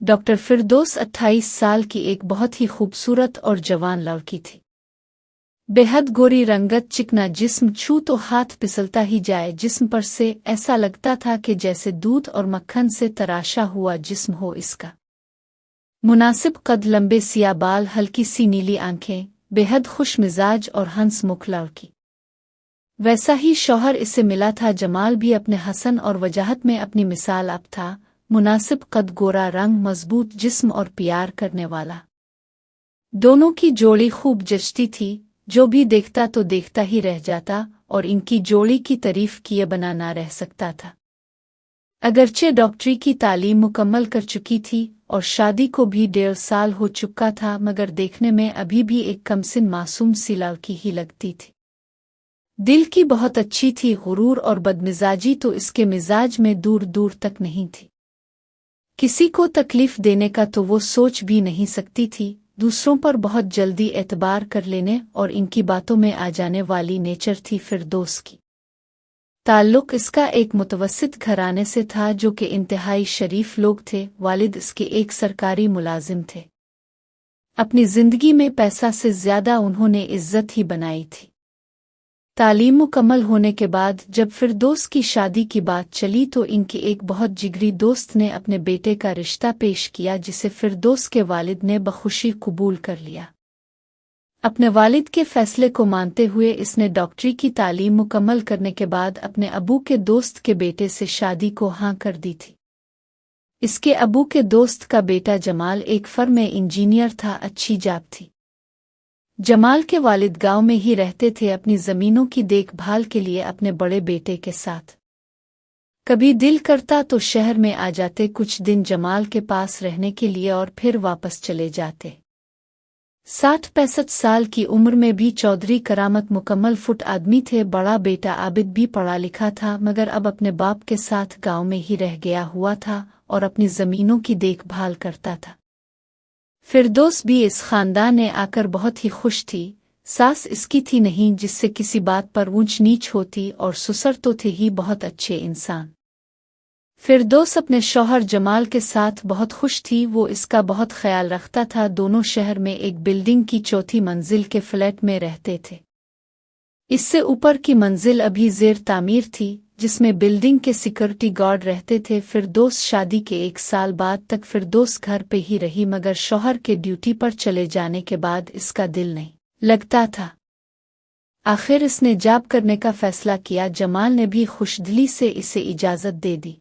Doctor फिरदौस 28 साल की एक बहुत ही खूबसूरत और जवान लड़की थी। बेहद गोरी रंगत, चिकना जिस्म, छू तो हाथ फिसलता ही जाए जिस्म पर से, ऐसा लगता था कि जैसे दूध और मक्खन से तराशा हुआ जिस्म हो इसका। मुनासिब कद, लंबे सिया बाल, हल्की सी नीली आंखें, बेहद खुश मिजाज और हंसमुख लड़की। वैसा ही शौहर इसे मिला था। जमाल भी अपने हसन और वजाहत में अपनी मिसाल अब था। मुनासिब कद, गोरा रंग, मजबूत जिस्म और प्यार करने वाला। दोनों की जोड़ी खूब जचती थी, जो भी देखता तो देखता ही रह जाता और इनकी जोड़ी की तारीफ किए बना ना रह सकता था। अगरचे डॉक्टरी की तालीम मुकम्मल कर चुकी थी और शादी को भी 1.5 साल हो चुका था, मगर देखने में अभी भी एक कमसिन मासूम सी लड़की ही लगती थी। दिल की बहुत अच्छी थी, गुरूर और बदमिजाजी तो इसके मिजाज में दूर दूर तक नहीं थी। किसी को तकलीफ देने का तो वो सोच भी नहीं सकती थी। दूसरों पर बहुत जल्दी एतबार कर लेने और इनकी बातों में आ जाने वाली नेचर थी फिरदौस की। ताल्लुक इसका एक मुतवस्सित घराने से था जो कि इंतहाई शरीफ लोग थे। वालिद इसके एक सरकारी मुलाजिम थे। अपनी जिंदगी में पैसा से ज्यादा उन्होंने इज्जत ही बनाई थी। तालीम मुकम्मल होने के बाद जब फिरदौस की शादी की बात चली तो इनके एक बहुत जिगरी दोस्त ने अपने बेटे का रिश्ता पेश किया, जिसे फिरदौस के वालिद ने बखुशी कबूल कर लिया। अपने वालिद के फैसले को मानते हुए इसने डॉक्टरी की तालीम मुकम्मल करने के बाद अपने अबू के दोस्त के बेटे से शादी को हाँ कर दी थी। इसके अबू के दोस्त का बेटा जमाल एक फर्म में इंजीनियर था, अच्छी जॉब थी। जमाल के वालिद गांव में ही रहते थे, अपनी जमीनों की देखभाल के लिए अपने बड़े बेटे के साथ। कभी दिल करता तो शहर में आ जाते कुछ दिन जमाल के पास रहने के लिए और फिर वापस चले जाते। 60-65 साल की उम्र में भी चौधरी करामत मुकम्मल फुट आदमी थे। बड़ा बेटा आबिद भी पढ़ा लिखा था, मगर अब अपने बाप के साथ गांव में ही रह गया हुआ था और अपनी जमीनों की देखभाल करता था। फिरदौस भी इस खानदान में आकर बहुत ही खुश थी। सास इसकी थी नहीं जिससे किसी बात पर ऊंच नीच होती, और ससुर तो थे ही बहुत अच्छे इंसान। फिरदौस अपने शौहर जमाल के साथ बहुत खुश थी। वो इसका बहुत ख्याल रखता था। दोनों शहर में एक बिल्डिंग की 4थी मंजिल के फ्लैट में रहते थे। इससे ऊपर की मंजिल अभी ज़ेर तामीर थी, जिसमें बिल्डिंग के सिक्योरिटी गार्ड रहते थे। फिरदौस शादी के 1 साल बाद तक फिरदौस घर पे ही रही, मगर शौहर के ड्यूटी पर चले जाने के बाद इसका दिल नहीं लगता था। आखिर इसने जॉब करने का फैसला किया। जमाल ने भी खुशदिली से इसे इजाज़त दे दी,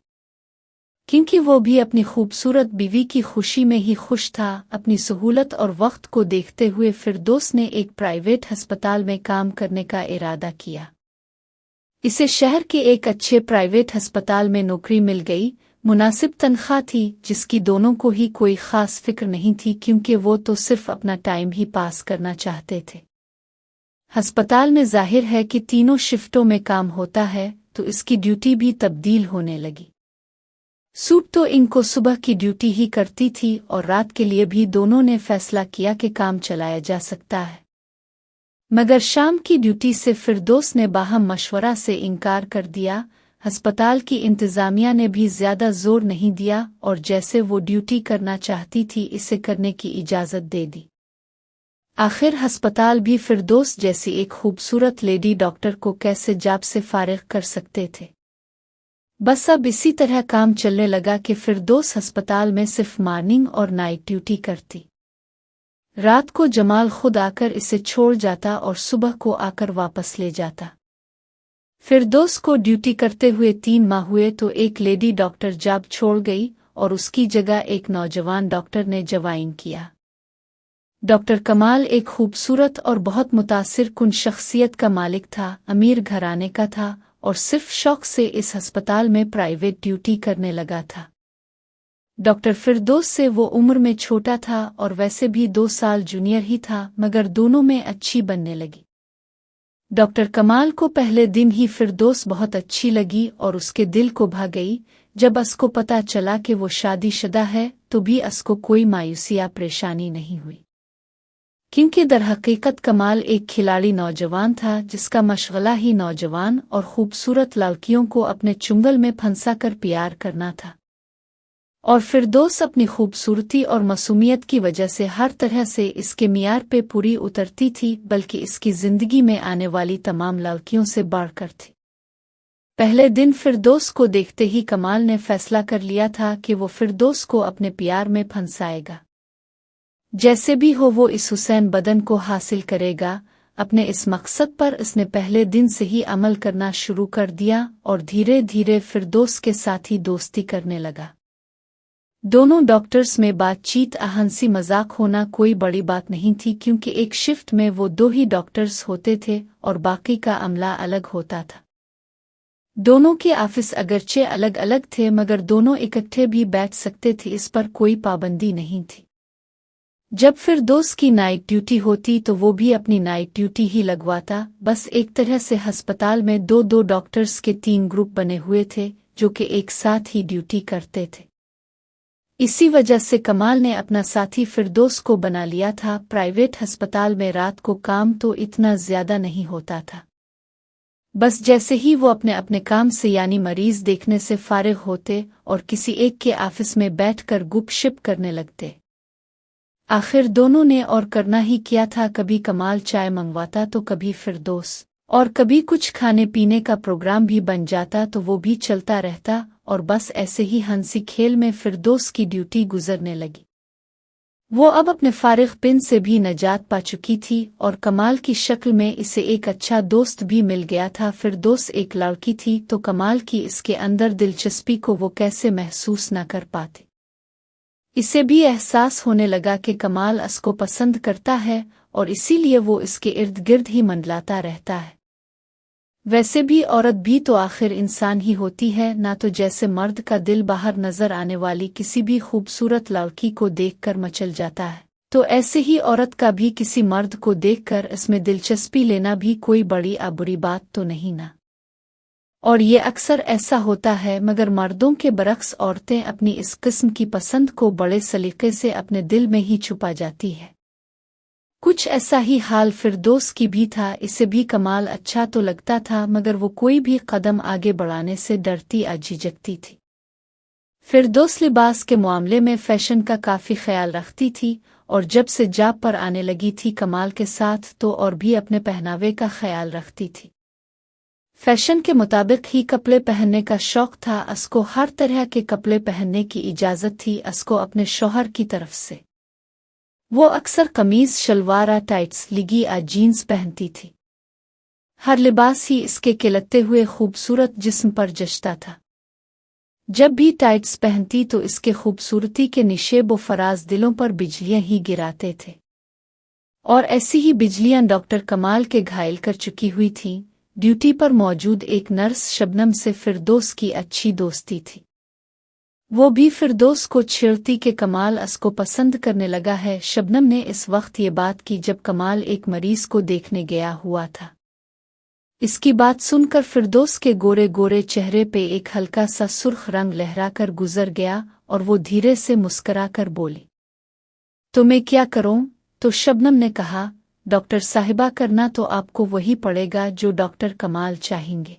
क्योंकि वो भी अपनी खूबसूरत बीवी की खुशी में ही खुश था। अपनी सहूलत और वक्त को देखते हुए फिरदौस ने एक प्राइवेट अस्पताल में काम करने का इरादा किया। इसे शहर के एक अच्छे प्राइवेट अस्पताल में नौकरी मिल गई। मुनासिब तनख्वाह थी, जिसकी दोनों को ही कोई खास फिक्र नहीं थी, क्योंकि वो तो सिर्फ अपना टाइम ही पास करना चाहते थे। अस्पताल में जाहिर है कि तीनों शिफ्टों में काम होता है, तो इसकी ड्यूटी भी तब्दील होने लगी। सूट तो इनको सुबह की ड्यूटी ही करती थी और रात के लिए भी दोनों ने फैसला किया कि काम चलाया जा सकता है। मगर शाम की ड्यूटी से फिरदौस ने बाहम मशवरा से इनकार कर दिया। अस्पताल की इंतज़ामिया ने भी ज़्यादा जोर नहीं दिया और जैसे वो ड्यूटी करना चाहती थी इसे करने की इजाज़त दे दी। आखिर अस्पताल भी फिरदौस जैसी एक खूबसूरत लेडी डॉक्टर को कैसे जॉब से फारिग कर सकते थे। बस अब इसी तरह काम चलने लगा कि फिरदौस अस्पताल में सिर्फ मॉर्निंग और नाइट ड्यूटी करती। रात को जमाल खुद आकर इसे छोड़ जाता और सुबह को आकर वापस ले जाता। फिरदौस को ड्यूटी करते हुए 3 माह हुए तो एक लेडी डॉक्टर जॉब छोड़ गई और उसकी जगह एक नौजवान डॉक्टर ने ज्वाइन किया। डॉक्टर कमाल एक खूबसूरत और बहुत मुतासिर कुन शख्सियत का मालिक था, अमीर घराने का था और सिर्फ शौक से इस अस्पताल में प्राइवेट ड्यूटी करने लगा था। डॉक्टर फिरदौस से वो उम्र में छोटा था और वैसे भी 2 साल जूनियर ही था, मगर दोनों में अच्छी बनने लगी। डॉक्टर कमाल को पहले दिन ही फिरदौस बहुत अच्छी लगी और उसके दिल को भा गई। जब उसको पता चला कि वो शादीशुदा है तो भी उसको कोई मायूसी या परेशानी नहीं हुई, क्योंकि दरहकीकत कमाल एक खिलाड़ी नौजवान था जिसका मशगला ही नौजवान और खूबसूरत लड़कियों को अपने चुंगल में फंसा कर प्यार करना था। और फिरदौस अपनी खूबसूरती और मासूमियत की वजह से हर तरह से इसके मियार पे पूरी उतरती थी, बल्कि इसकी जिंदगी में आने वाली तमाम लड़कियों से बढ़कर थी। पहले दिन फिरदौस को देखते ही कमाल ने फैसला कर लिया था कि वो फिरदौस को अपने प्यार में फंसाएगा। जैसे भी हो वो इस हुसैन बदन को हासिल करेगा। अपने इस मकसद पर इसने पहले दिन से ही अमल करना शुरू कर दिया और धीरे धीरे फिरदौस के साथ ही दोस्ती करने लगा। दोनों डॉक्टर्स में बातचीत हंसी मजाक होना कोई बड़ी बात नहीं थी, क्योंकि एक शिफ्ट में वो दो ही डॉक्टर्स होते थे और बाकी का अमला अलग होता था। दोनों के ऑफिस अगरचे अलग अलग थे, मगर दोनों इकट्ठे भी बैठ सकते थे, इस पर कोई पाबंदी नहीं थी। जब फिरदौस की नाइट ड्यूटी होती तो वो भी अपनी नाइट ड्यूटी ही लगवाता। बस एक तरह से अस्पताल में दो दो डॉक्टर्स के 3 ग्रुप बने हुए थे जो कि एक साथ ही ड्यूटी करते थे। इसी वजह से कमाल ने अपना साथी फिरदौस को बना लिया था। प्राइवेट अस्पताल में रात को काम तो इतना ज्यादा नहीं होता था। बस जैसे ही वो अपने अपने काम से यानी मरीज देखने से फारिग होते और किसी एक के ऑफिस में बैठकर गुपशप करने लगते। आखिर दोनों ने और करना ही क्या था। कभी कमाल चाय मंगवाता तो कभी फिरदौस, और कभी कुछ खाने पीने का प्रोग्राम भी बन जाता तो वो भी चलता रहता। और बस ऐसे ही हंसी खेल में फिरदौस की ड्यूटी गुजरने लगी। वो अब अपने फारिग पिन से भी नजात पा चुकी थी और कमाल की शक्ल में इसे एक अच्छा दोस्त भी मिल गया था। फिरदौस एक लड़की थी तो कमाल की इसके अंदर दिलचस्पी को वो कैसे महसूस न कर पाते। इसे भी एहसास होने लगा कि कमाल इसको पसंद करता है और इसीलिए वो इसके इर्द गिर्द ही मंडलाता रहता है। वैसे भी औरत भी तो आखिर इंसान ही होती है ना, तो जैसे मर्द का दिल बाहर नजर आने वाली किसी भी खूबसूरत लड़की को देखकर मचल जाता है, तो ऐसे ही औरत का भी किसी मर्द को देखकर इसमें दिलचस्पी लेना भी कोई बड़ी या बुरी बात तो नहीं ना। और ये अक्सर ऐसा होता है, मगर मर्दों के बरक्स औरतें अपनी इस किस्म की पसंद को बड़े सलीके से अपने दिल में ही छुपा जाती है। कुछ ऐसा ही हाल फिरदौस की भी था। इसे भी कमाल अच्छा तो लगता था, मगर वो कोई भी कदम आगे बढ़ाने से डरती या झिझकती थी। फिरदौस लिबास के मामले में फैशन का काफी ख्याल रखती थी और जब से जॉब पर आने लगी थी कमाल के साथ तो और भी अपने पहनावे का ख्याल रखती थी। फैशन के मुताबिक ही कपड़े पहनने का शौक था। उसको हर तरह के कपड़े पहनने की इजाज़त थी उसको अपने शौहर की तरफ से। वो अक्सर कमीज शलवार टाइट्स लिगी या जीन्स पहनती थी। हर लिबास ही इसके खिलते हुए खूबसूरत जिस्म पर जचता था। जब भी टाइट्स पहनती तो इसके खूबसूरती के निशेब व फराज दिलों पर बिजलियां ही गिराते थे। और ऐसी ही बिजलियां डॉक्टर कमाल के घायल कर चुकी हुई थीं। ड्यूटी पर मौजूद एक नर्स शबनम से फिरदौस की अच्छी दोस्ती थी। वो भी फिरदौस को छेड़ती कि कमाल उसको पसंद करने लगा है। शबनम ने इस वक्त ये बात की जब कमाल एक मरीज को देखने गया हुआ था। इसकी बात सुनकर फिरदौस के गोरे गोरे चेहरे पे एक हल्का सा सुर्ख रंग लहराकर गुजर गया और वो धीरे से मुस्कराकर बोली, तो मैं क्या करूं? तो शबनम ने कहा, डॉक्टर साहिबा, करना तो आपको वही पड़ेगा जो डॉक्टर कमाल चाहेंगे।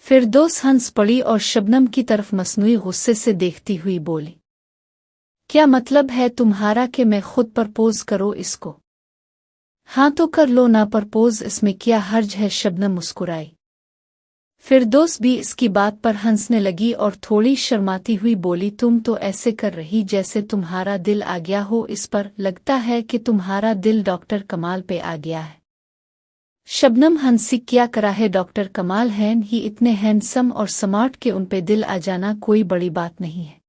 फिरदौस हंस पड़ी और शबनम की तरफ मसनूई गुस्से से देखती हुई बोली, क्या मतलब है तुम्हारा कि मैं खुद प्रपोज करो इसको? हाँ तो कर लो ना प्रपोज, इसमें क्या हर्ज है? शबनम मुस्कुराई। फिरदौस भी इसकी बात पर हंसने लगी और थोड़ी शर्माती हुई बोली, तुम तो ऐसे कर रही जैसे तुम्हारा दिल आ गया हो इस पर। लगता है कि तुम्हारा दिल डॉक्टर कमाल पे आ गया है। शबनम हंसी, क्या करा है, डॉक्टर कमाल हैं ही इतने हैंडसम और स्मार्ट के उन पे दिल आ जाना कोई बड़ी बात नहीं है।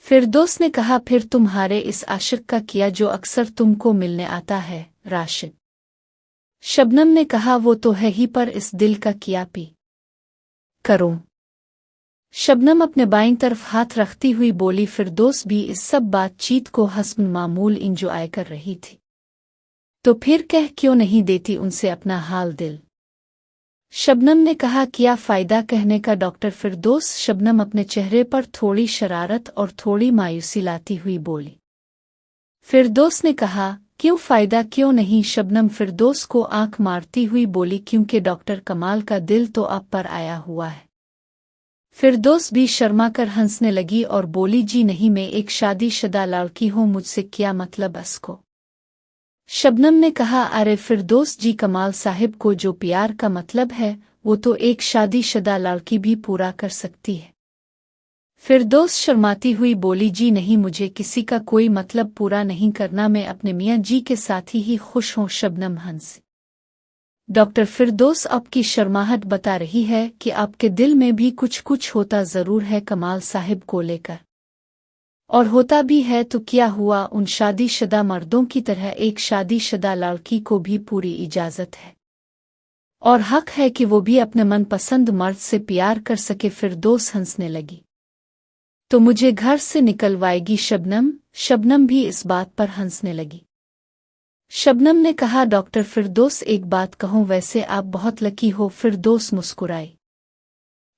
फिरदौस ने कहा, फिर तुम्हारे इस आशिक का किया जो अक्सर तुमको मिलने आता है, राशिद? शबनम ने कहा, वो तो है ही, पर इस दिल का किया पी करूं? शबनम अपने बाईं तरफ हाथ रखती हुई बोली। फिरदौस भी इस सब बातचीत को हस्ब मामूल इंजॉय कर रही थी, तो फिर कह क्यों नहीं देती उनसे अपना हाल दिल? शबनम ने कहा, क्या फायदा कहने का डॉक्टर फिरदौस? शबनम अपने चेहरे पर थोड़ी शरारत और थोड़ी मायूसी लाती हुई बोली। फिरदौस ने कहा, क्यों फायदा क्यों नहीं? शबनम फिरदौस को आंख मारती हुई बोली, क्योंकि डॉक्टर कमाल का दिल तो आप पर आया हुआ है। फिरदौस भी शर्मा कर हंसने लगी और बोली, जी नहीं, मैं एक शादीशुदा लड़की हूँ, मुझसे क्या मतलब इसको। शबनम ने कहा, अरे फिरदौस जी, कमाल साहिब को जो प्यार का मतलब है वो तो एक शादीशुदा लड़की भी पूरा कर सकती है। फिरदौस शर्माती हुई बोली, जी नहीं, मुझे किसी का कोई मतलब पूरा नहीं करना, मैं अपने मियाँ जी के साथ ही खुश हूँ। शबनम हंसी। डॉक्टर फिरदौस आपकी शर्माहट बता रही है कि आपके दिल में भी कुछ कुछ होता ज़रूर है कमाल साहिब को लेकर, और होता भी है तो क्या हुआ, उन शादीशुदा मर्दों की तरह एक शादीशुदा लड़की को भी पूरी इजाज़त है और हक है कि वो भी अपने मनपसंद मर्द से प्यार कर सके। फिरदौस हंसने लगी। तो मुझे घर से निकलवाएगी शबनम? शबनम भी इस बात पर हंसने लगी। शबनम ने कहा, डॉक्टर फिरदौस, एक बात कहूं, वैसे आप बहुत लकी हो। फिरदौस मुस्कुराई।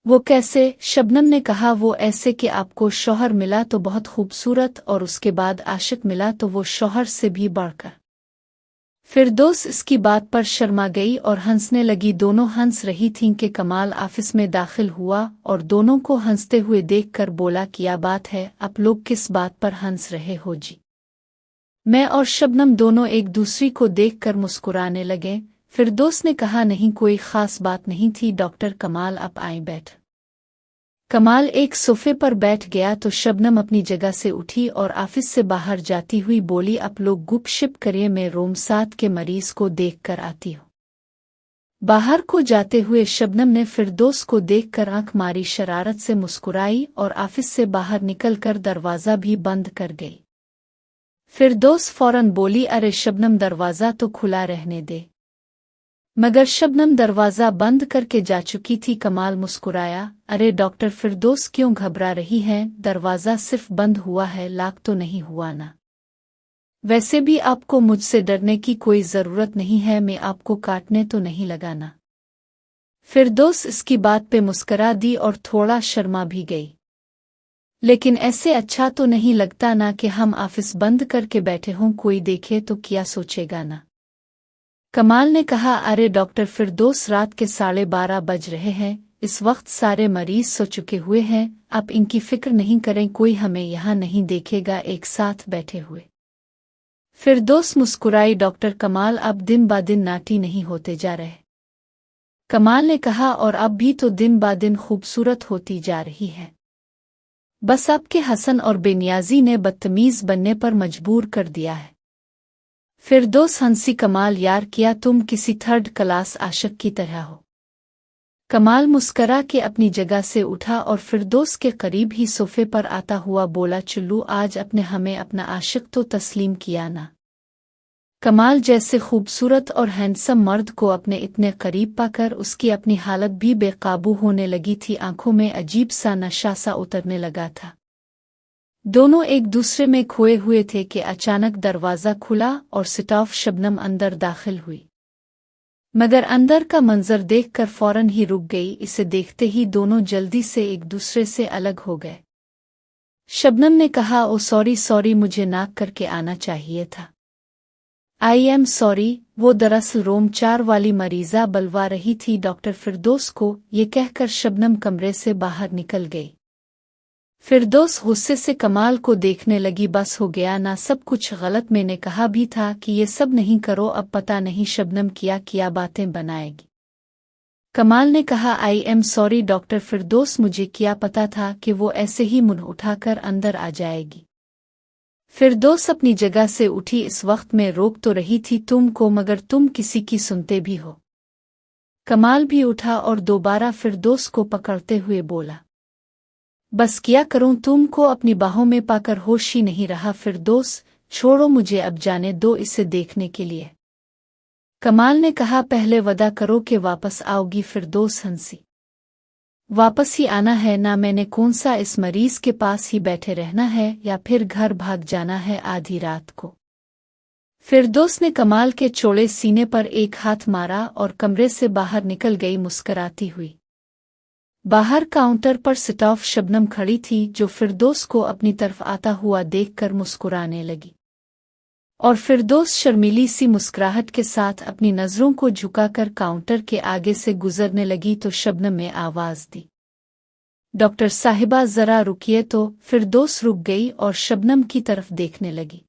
वो कैसे? शबनम ने कहा, वो ऐसे कि आपको शौहर मिला तो बहुत खूबसूरत, और उसके बाद आशिक मिला तो वो शौहर से भी बढ़कर। फिरदौस इसकी बात पर शर्मा गई और हंसने लगी। दोनों हंस रही थीं कि कमाल ऑफिस में दाखिल हुआ और दोनों को हंसते हुए देखकर बोला, क्या बात है, आप लोग किस बात पर हंस रहे हो जी? मैं और शबनम दोनों एक दूसरी को देखकर मुस्कुराने लगे। फिरदौस ने कहा, नहीं, कोई खास बात नहीं थी डॉक्टर। कमाल आप आए, बैठ। कमाल एक सोफे पर बैठ गया तो शबनम अपनी जगह से उठी और ऑफिस से बाहर जाती हुई बोली, आप लोग गुपशप करिए, मैं रूम 7 के मरीज को देख कर आती हूँ। बाहर को जाते हुए शबनम ने फिरदौस को देखकर आंख मारी, शरारत से मुस्कुराई और ऑफिस से बाहर निकलकर दरवाज़ा भी बंद कर गई। फिरदौस फौरन बोली, अरे शबनम, दरवाज़ा तो खुला रहने दे। मगर शबनम दरवाज़ा बंद करके जा चुकी थी। कमाल मुस्कुराया, अरे डॉक्टर फिरदौस, क्यों घबरा रही हैं? दरवाज़ा सिर्फ बंद हुआ है, लाक तो नहीं हुआ ना। वैसे भी आपको मुझसे डरने की कोई ज़रूरत नहीं है, मैं आपको काटने तो नहीं लगाना। फिरदौस इसकी बात पे मुस्करा दी और थोड़ा शर्मा भी गई। लेकिन ऐसे अच्छा तो नहीं लगता ना कि हम ऑफिस बंद करके बैठे हों, कोई देखे तो क्या सोचेगा ना। कमाल ने कहा, अरे डॉक्टर फिरदौस, रात के 12:30 बज रहे हैं, इस वक्त सारे मरीज सो चुके हुए हैं, आप इनकी फिक्र नहीं करें, कोई हमें यहाँ नहीं देखेगा एक साथ बैठे हुए। फिरदौस मुस्कुराई, डॉक्टर कमाल, अब दिन ब दिन नाटी नहीं होते जा रहे। कमाल ने कहा, और अब भी तो दिन ब दिन खूबसूरत होती जा रही है, बस आपके हसन और बेनियाजी ने बदतमीज बनने पर मजबूर कर दिया है। फिरदौस हंसी। कमाल, यार क्या तुम किसी थर्ड क्लास आशिक की तरह हो? कमाल मुस्करा के अपनी जगह से उठा और फिरदौस के करीब ही सोफे पर आता हुआ बोला, चुल्लू, आज अपने हमें अपना आशिक तो तस्लीम किया ना। कमाल जैसे खूबसूरत और हैंडसम मर्द को अपने इतने करीब पाकर उसकी अपनी हालत भी बेकाबू होने लगी थी, आंखों में अजीब सा नशा सा उतरने लगा था। दोनों एक दूसरे में खोए हुए थे कि अचानक दरवाज़ा खुला और सिटाफ शबनम अंदर दाखिल हुई। मगर अंदर का मंजर देखकर फौरन ही रुक गई। इसे देखते ही दोनों जल्दी से एक दूसरे से अलग हो गए। शबनम ने कहा, ओ सॉरी सॉरी, मुझे नाक करके आना चाहिए था। I am sorry. वो दरअसल रोम 4 वाली मरीज़ा बलवा रही थी डॉक्टर फिरदौस को। ये कहकर शबनम कमरे से बाहर निकल गई। फिरदौस गुस्से से कमाल को देखने लगी, बस हो गया ना, सब कुछ गलत, मैंने कहा भी था कि ये सब नहीं करो, अब पता नहीं शबनम क्या बातें बनाएगी। कमाल ने कहा, आई एम सॉरी डॉक्टर फिरदौस, मुझे क्या पता था कि वो ऐसे ही मुंह उठाकर अंदर आ जाएगी। फिरदौस अपनी जगह से उठी, इस वक्त में रोक तो रही थी तुमको, मगर तुम किसी की सुनते भी हो। कमाल भी उठा और दोबारा फिरदौस को पकड़ते हुए बोला, बस क्या करूं, तुमको अपनी बाहों में पाकर होश ही नहीं रहा। फिरदौस, छोड़ो मुझे, अब जाने दो इसे देखने के लिए। कमाल ने कहा, पहले वदा करो कि वापस आओगी। फिरदौस हंसी। वापस ही आना है ना, मैंने कौन सा इस मरीज के पास ही बैठे रहना है या फिर घर भाग जाना है आधी रात को। फिरदौस ने कमाल के चौड़े सीने पर एक हाथ मारा और कमरे से बाहर निकल गई मुस्कराती हुई। बाहर काउंटर पर सिटाफ शबनम खड़ी थी, जो फिरदौस को अपनी तरफ आता हुआ देखकर मुस्कुराने लगी, और फिरदौस शर्मीली सी मुस्कुराहट के साथ अपनी नज़रों को झुकाकर काउंटर के आगे से गुजरने लगी तो शबनम ने आवाज़ दी, डॉक्टर साहिबा जरा रुकिए तो फिरदौस रुक गई और शबनम की तरफ देखने लगी।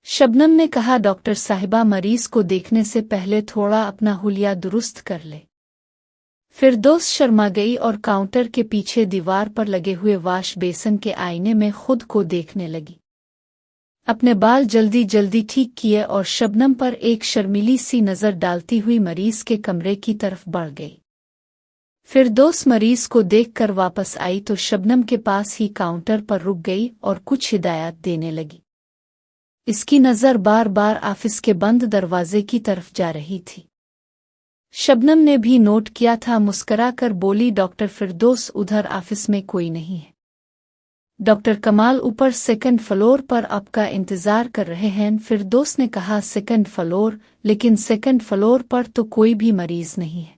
शबनम ने कहा, डॉक्टर साहिबा, मरीज को देखने से पहले थोड़ा अपना हुलिया दुरुस्त कर ले। फिरदौस शर्मा गई और काउंटर के पीछे दीवार पर लगे हुए वाश बेसन के आईने में खुद को देखने लगी। अपने बाल जल्दी जल्दी ठीक किए और शबनम पर एक शर्मीली सी नज़र डालती हुई मरीज के कमरे की तरफ बढ़ गई। फिरदौस मरीज को देखकर वापस आई तो शबनम के पास ही काउंटर पर रुक गई और कुछ हिदायत देने लगी। इसकी नज़र बार बार ऑफिस के बंद दरवाजे की तरफ जा रही थी। शबनम ने भी नोट किया था, मुस्करा कर बोली, डॉक्टर फिरदौस, उधर ऑफिस में कोई नहीं है। डॉक्टर कमाल ऊपर सेकंड फ्लोर पर आपका इंतज़ार कर रहे हैं। फिरदौस ने कहा, सेकंड फ्लोर? लेकिन सेकंड फ्लोर पर तो कोई भी मरीज नहीं है।